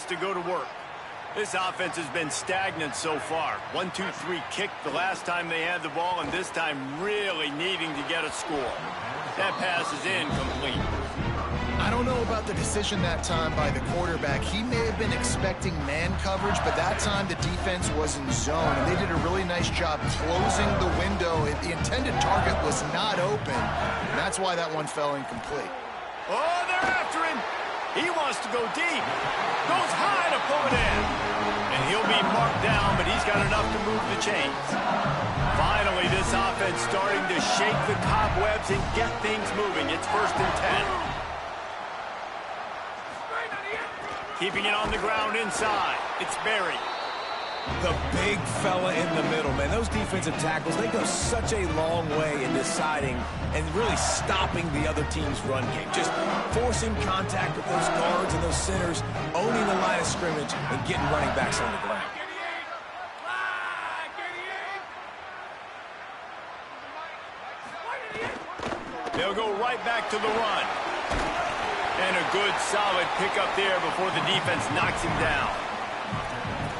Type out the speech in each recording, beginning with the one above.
to go to work. This offense has been stagnant so far. 1-2-3 kick the last time they had the ball, and this time really needing to get a score. That pass is incomplete. I don't know about the decision that time by the quarterback. He may have been expecting man coverage, but that time the defense was in zone, and they did a really nice job closing the window. The intended target was not open, and that's why that one fell incomplete. Oh, they're after him. He wants to go deep. Goes high to pull it in. And he'll be marked down, but he's got enough to move the chains. Finally, this offense starting to shake the cobwebs and get things moving. It's 1st and 10. Keeping it on the ground inside. It's Berry. The big fella in the middle, man. Those defensive tackles, they go such a long way in deciding and really stopping the other team's run game. Just forcing contact with those guards and those centers, owning the line of scrimmage, and getting running backs on the ground. They'll go right back to the run. And a good, solid pickup there before the defense knocks him down.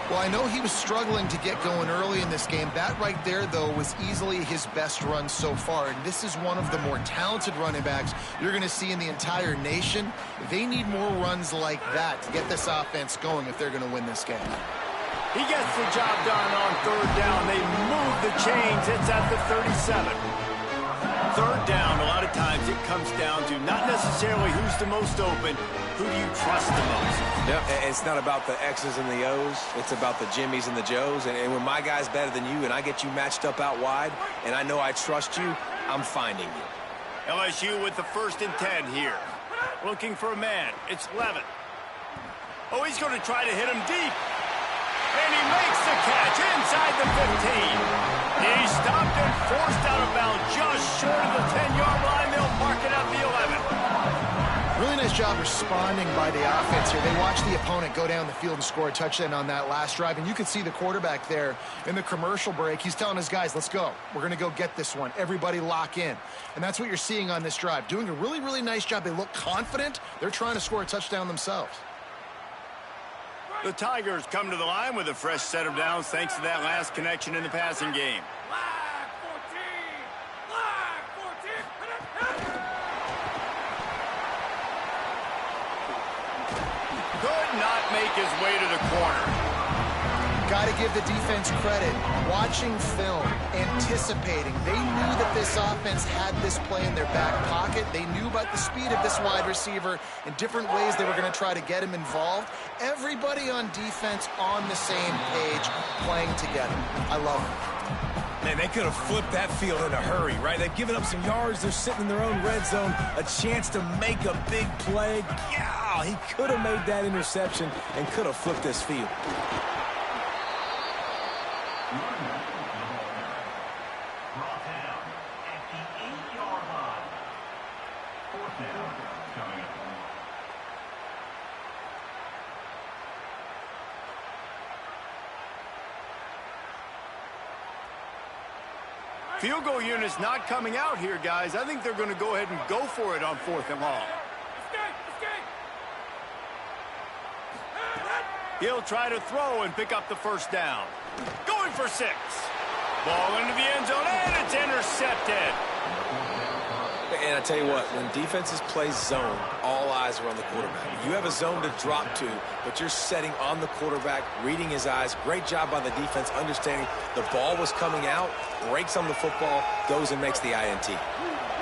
Well, I know he was struggling to get going early in this game. That right there, though, was easily his best run so far. And this is one of the more talented running backs you're going to see in the entire nation. They need more runs like that to get this offense going if they're going to win this game. He gets the job done on 3rd down. They move the chains. It's at the 37. 3rd down, a lot of times it comes down to not necessarily who's the most open, who do you trust the most? Yeah, it's not about the X's and the O's. It's about the Jimmies and the Joes. And when my guy's better than you and I get you matched up out wide and I know I trust you, I'm finding you. LSU with the 1st and 10 here. Looking for a man. It's Levin. Oh, he's going to try to hit him deep. And he makes the catch inside the 15. He's stopped and forced out of bounds just short of the 10-yard line. They'll mark it at the 11. Really nice job responding by the offense here. They watched the opponent go down the field and score a touchdown on that last drive. And you can see the quarterback there in the commercial break. He's telling his guys, let's go. We're going to go get this one. Everybody lock in. And that's what you're seeing on this drive. Doing a really, really nice job. They look confident. They're trying to score a touchdown themselves. The Tigers come to the line with a fresh set of downs thanks to that last connection in the passing game. Could not make his way to the corner. Got to give the defense credit. Watching film, anticipating. They knew that this offense had this play in their back pocket. They knew about the speed of this wide receiver and different ways they were going to try to get him involved. Everybody on defense on the same page, playing together. I love it. Man, they could have flipped that field in a hurry, right? They've given up some yards. They're sitting in their own red zone. A chance to make a big play. Yeah, he could have made that interception and could have flipped this field. Field goal unit's not coming out here, guys. I think they're going to go ahead and go for it on 4th and long. He'll try to throw and pick up the 1st down. Going for 6. Ball into the end zone, and it's intercepted. And I tell you what, when defenses play zone, all eyes are on the quarterback. You have a zone to drop to, but you're setting on the quarterback, reading his eyes. Great job by the defense, understanding the ball was coming out, breaks on the football, goes and makes the INT.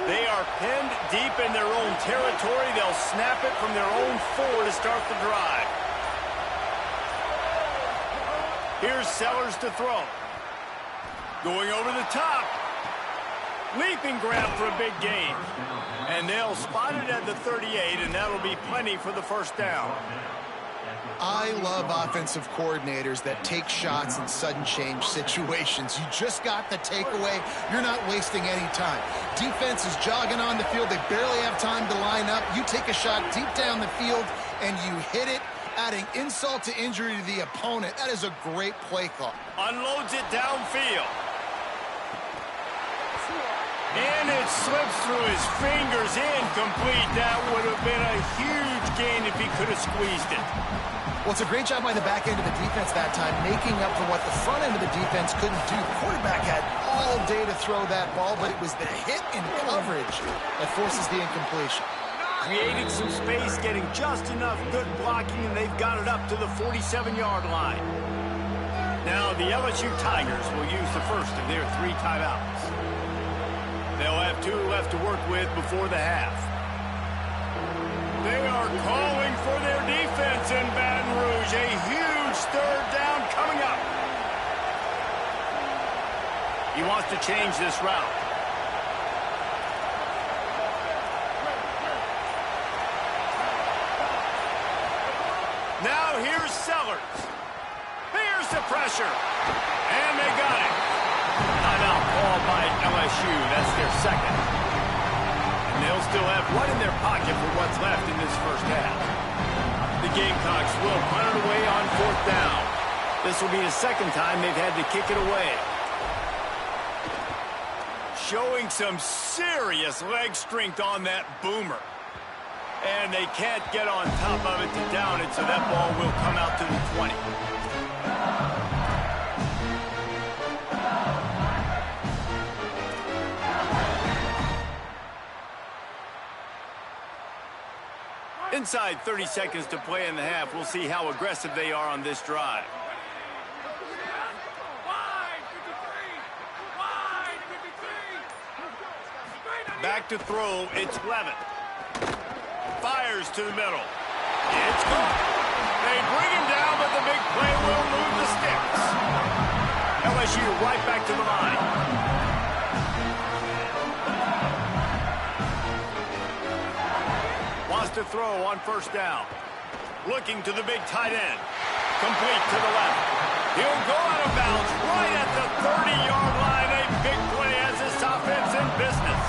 They are pinned deep in their own territory. They'll snap it from their own 4 to start the drive. Here's Sellers to throw. Going over the top. Leaping grab for a big gain. And they'll spot it at the 38, and that'll be plenty for the 1st down. I love offensive coordinators that take shots in sudden change situations. You just got the takeaway. You're not wasting any time. Defense is jogging on the field. They barely have time to line up. You take a shot deep down the field, and you hit it, adding insult to injury to the opponent. That is a great play call. Unloads it downfield. And it slips through his fingers, incomplete. That would have been a huge gain if he could have squeezed it. Well, it's a great job by the back end of the defense that time, making up for what the front end of the defense couldn't do. The quarterback had all day to throw that ball, but it was the hit in coverage that forces the incompletion. Creating some space, getting just enough good blocking, and they've got it up to the 47-yard line. Now the LSU Tigers will use the first of their 3 timeouts. They'll have 2 left to work with before the half. They are calling for their defense in Baton Rouge. A huge 3rd down coming up. He wants to change this route. Now here's Sellers. Here's the pressure. And they got it. Timeout called by LSU. That's their second. And they'll still have one in their pocket for what's left in this first half. The Gamecocks will punt it away on 4th down. This will be the second time they've had to kick it away. Showing some serious leg strength on that boomer. And they can't get on top of it to down it, so that ball will come out to the 20. Inside 30 seconds to play in the half. We'll see how aggressive they are on this drive. Back to throw. It's Levin. Fires to the middle. It's good. They bring him down, but the big play will move the sticks. LSU right back to the line. Wants to throw on 1st down. Looking to the big tight end. Complete to the left. He'll go out of bounds right at the 30-yard line. A big play as this offense in business.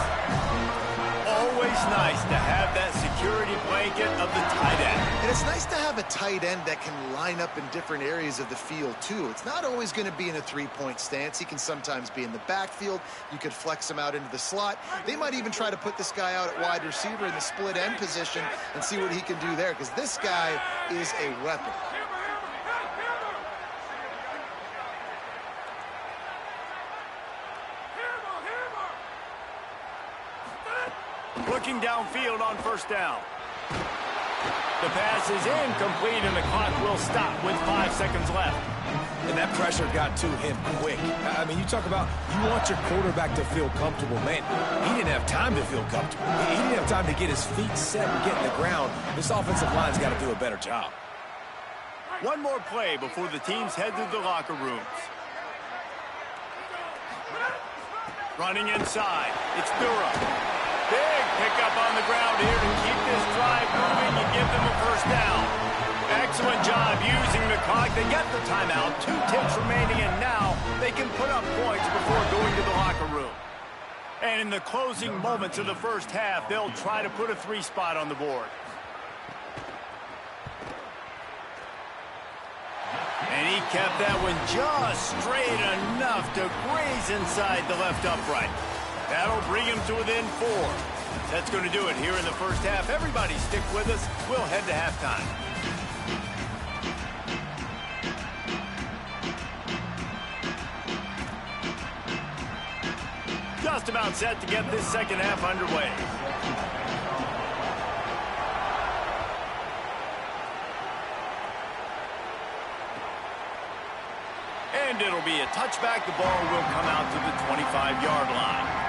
Always nice to have that security blanket of the tight end. And it's nice to have a tight end that can line up in different areas of the field, too. It's not always going to be in a 3-point stance. He can sometimes be in the backfield. You could flex him out into the slot. They might even try to put this guy out at wide receiver in the split end position and see what he can do there, because this guy is a weapon. Looking downfield on 1st down. The pass is incomplete, and the clock will stop with 5 seconds left. And that pressure got to him quick. I mean, you talk about you want your quarterback to feel comfortable. Man, he didn't have time to feel comfortable. He didn't have time to get his feet set and get in the ground. This offensive line's got to do a better job. One more play before the teams head to the locker rooms. Running inside. It's Durham. Big pickup on the ground here to keep this drive moving and give them a 1st down. Excellent job using the clock. They get the timeout. 2 ticks remaining, and now they can put up points before going to the locker room. And in the closing moments of the first half, they'll try to put a 3 spot on the board. And he kept that one just straight enough to graze inside the left upright. That'll bring him to within 4. That's going to do it here in the first half. Everybody stick with us. We'll head to halftime. Just about set to get this second half underway. And it'll be a touchback. The ball will come out to the 25-yard line.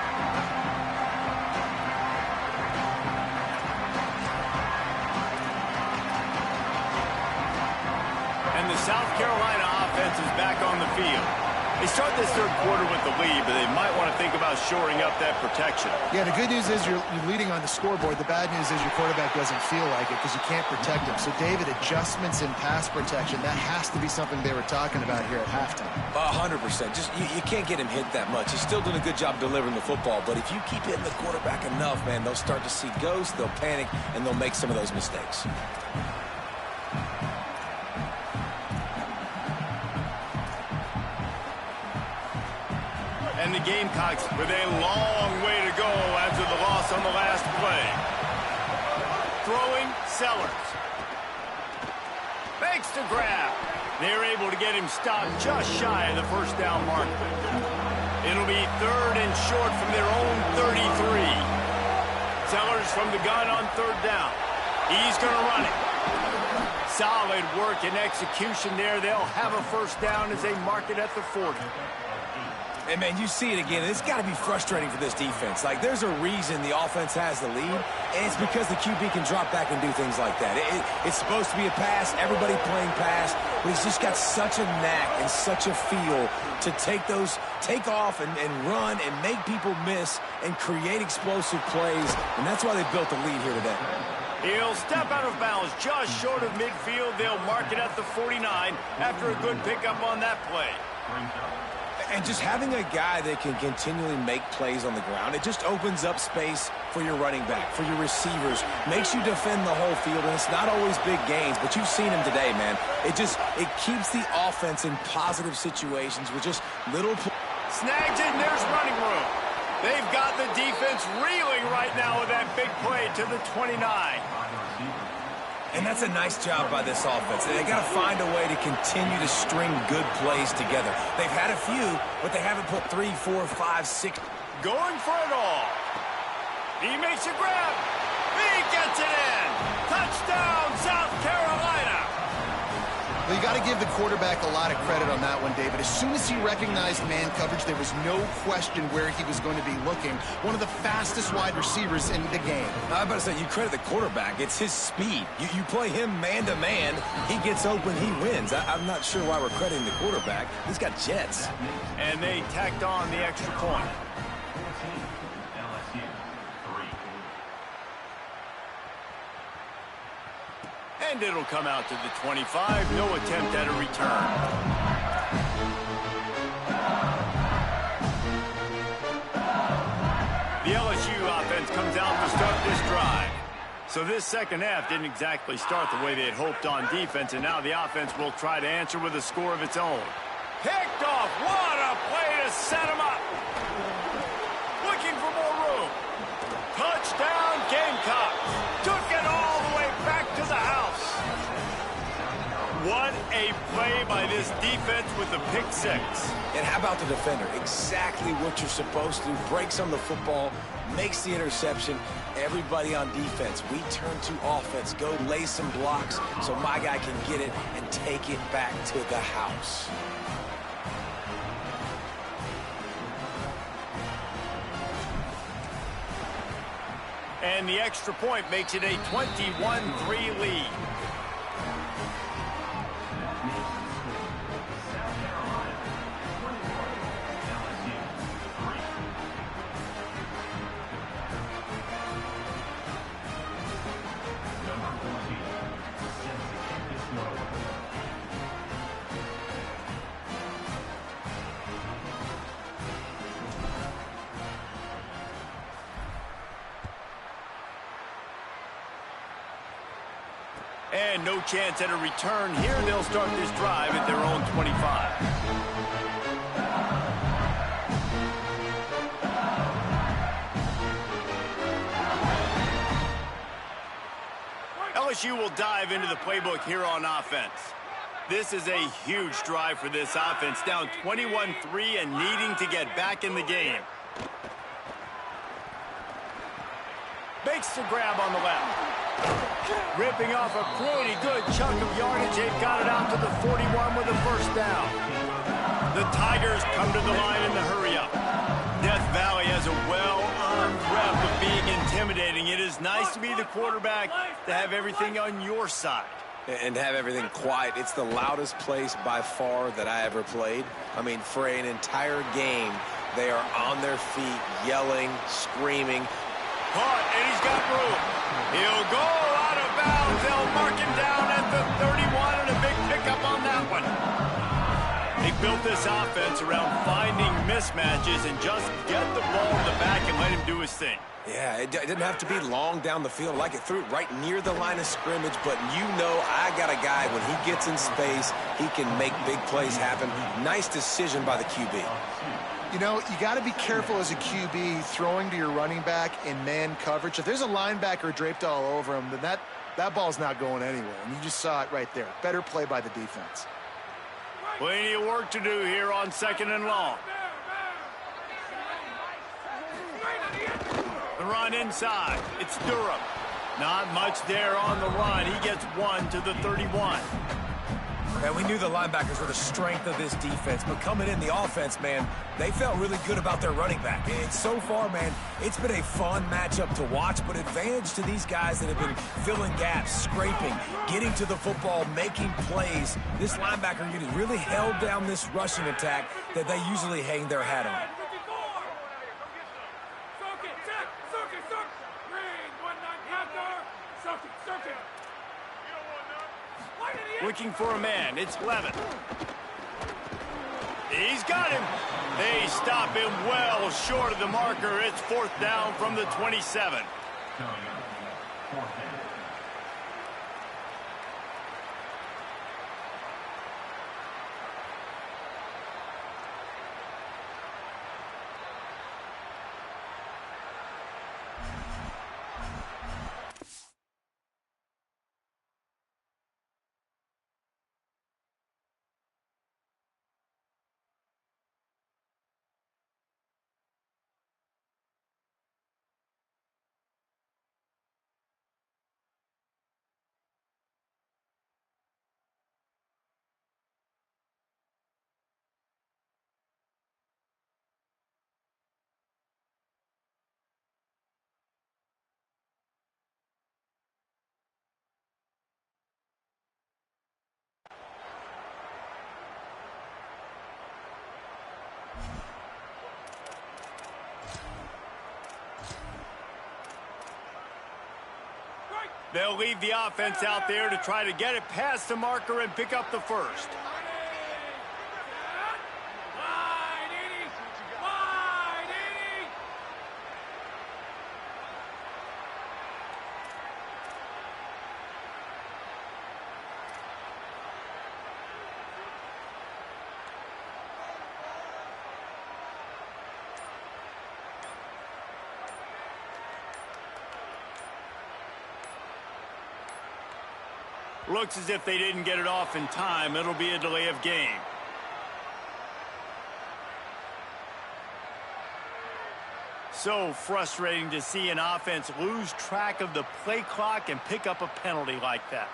And the South Carolina offense is back on the field. They start this third quarter with the lead, but they might want to think about shoring up that protection. Yeah, the good news is you're leading on the scoreboard. The bad news is your quarterback doesn't feel like it because you can't protect him. So, David, adjustments in pass protection, that has to be something they were talking about here at halftime. 100%. Just you can't get him hit that much. He's still doing a good job delivering the football, but if you keep hitting the quarterback enough, man, they'll start to see ghosts, they'll panic, and they'll make some of those mistakes. And the Gamecocks with a long way to go after the loss on the last play. Throwing Sellers. Makes the grab. They're able to get him stopped just shy of the first down mark. It'll be 3rd and short from their own 33. Sellers from the gun on 3rd down. He's going to run it. Solid work and execution there. They'll have a first down as they mark it at the 40. And, man, you see it again. It's got to be frustrating for this defense. Like, there's a reason the offense has the lead, and it's because the QB can drop back and do things like that. It's supposed to be a pass, everybody playing pass, but he's just got such a knack and such a feel to take off and run and make people miss and create explosive plays, and that's why they built the lead here today. He'll step out of bounds just short of midfield. They'll mark it at the 49 after a good pickup on that play. And just having a guy that can continually make plays on the ground, it just opens up space for your running back, for your receivers, makes you defend the whole field, and it's not always big gains, but you've seen him today, man. It keeps the offense in positive situations with just little... Snags it, and there's running room. They've got the defense reeling right now with that big play to the 29. And that's a nice job by this offense. They got to find a way to continue to string good plays together. They've had a few, but they haven't put 3, 4, 5, 6. Going for it all. He makes a grab. He gets it in. Touchdown, South Carolina. Well, you got to give the quarterback a lot of credit on that one, David. As soon as he recognized man coverage, there was no question where he was going to be looking. One of the fastest wide receivers in the game. I was about to say, you credit the quarterback. It's his speed. You play him man-to-man, he gets open, he wins. I'm not sure why we're crediting the quarterback. He's got jets. And they tacked on the extra point. And it'll come out to the 25. No attempt at a return. The LSU offense comes out to start this drive. So this second half didn't exactly start the way they had hoped on defense, and now the offense will try to answer with a score of its own. Picked off. What a play to set him up. Looking for more room. Touchdown, Gamecocks. Took it all the way back to the house. What a play by this defense with the pick 6. And how about the defender? Exactly what you're supposed to do. Breaks on the football, makes the interception. Everybody on defense, we turn to offense. Go lay some blocks so my guy can get it and take it back to the house. And the extra point makes it a 21-3 lead. And no chance at a return here. They'll start this drive at their own 25. LSU will dive into the playbook here on offense. This is a huge drive for this offense, down 21-3 and needing to get back in the game. Makes the grab on the left. Ripping off a pretty good chunk of yardage. They've got it out to the 41 with a first down. The Tigers come to the line in the hurry-up. Death Valley has a well-earned rep of being intimidating. It is nice to be the quarterback, to have everything on your side. And have everything quiet. It's the loudest place by far that I ever played. I mean, for an entire game, they are on their feet, yelling, screaming. Caught, and he's got room. He'll go out of bounds. They'll mark him down at the 31, and a big pickup on that one. They built this offense around finding mismatches and just get the ball in the back and let him do his thing. Yeah, it didn't have to be long down the field. Like it threw it right near the line of scrimmage, but you know I got a guy, when he gets in space, he can make big plays happen. Nice decision by the QB. You know, you got to be careful as a QB throwing to your running back in man coverage. If there's a linebacker draped all over him, then that That ball's not going anywhere, and you just saw it right there. Better play by the defense. Plenty of work to do here on 2nd and long. The run inside. It's Durham. Not much there on the run. He gets 1 to the 31. And we knew the linebackers were the strength of this defense, but coming in the offense, man, they felt really good about their running back. And so far, man, it's been a fun matchup to watch, but advantage to these guys that have been filling gaps, scraping, getting to the football, making plays. This linebacker unit really held down this rushing attack that they usually hang their hat on. Looking for a man. It's Levin. He's got him. They stop him well short of the marker. It's 4th down from the 27. They'll leave the offense out there to try to get it past the marker and pick up the first. Looks as if they didn't get it off in time. It'll be a delay of game. So frustrating to see an offense lose track of the play clock and pick up a penalty like that.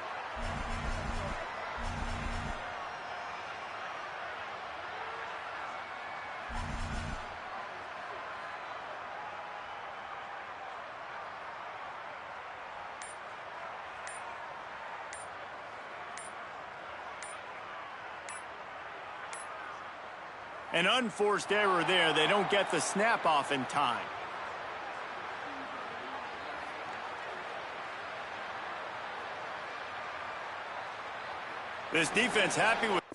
An unforced error there. They don't get the snap off in time. This defense happy with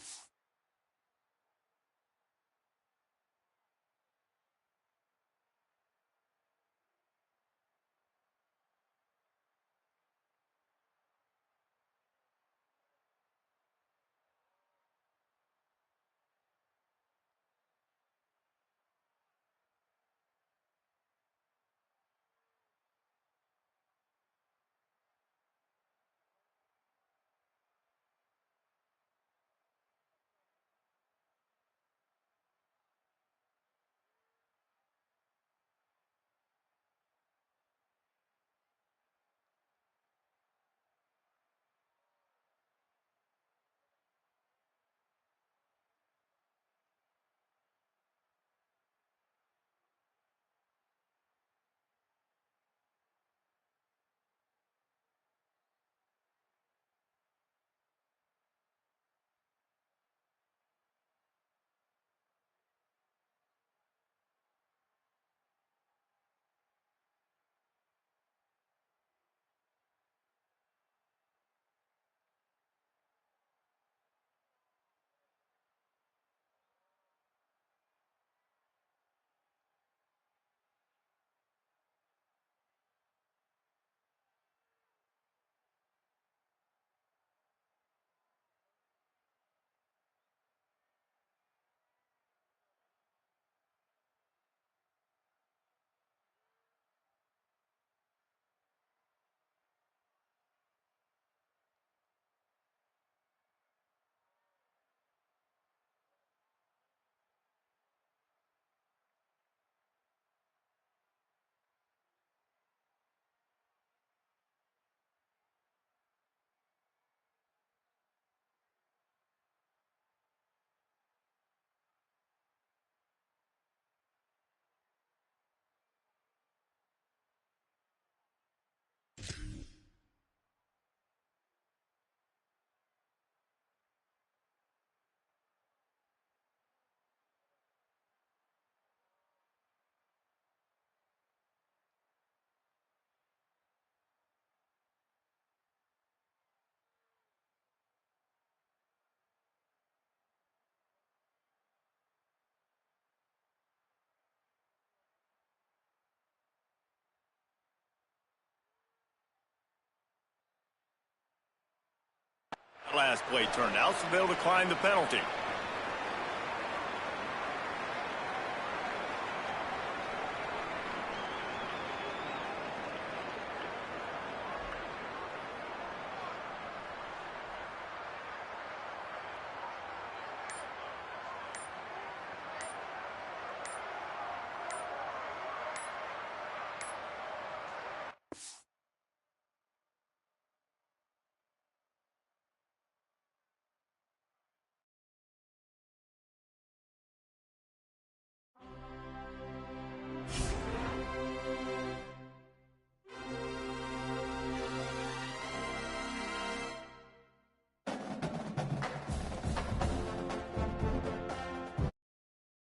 last play turned out, so they'll decline the penalty.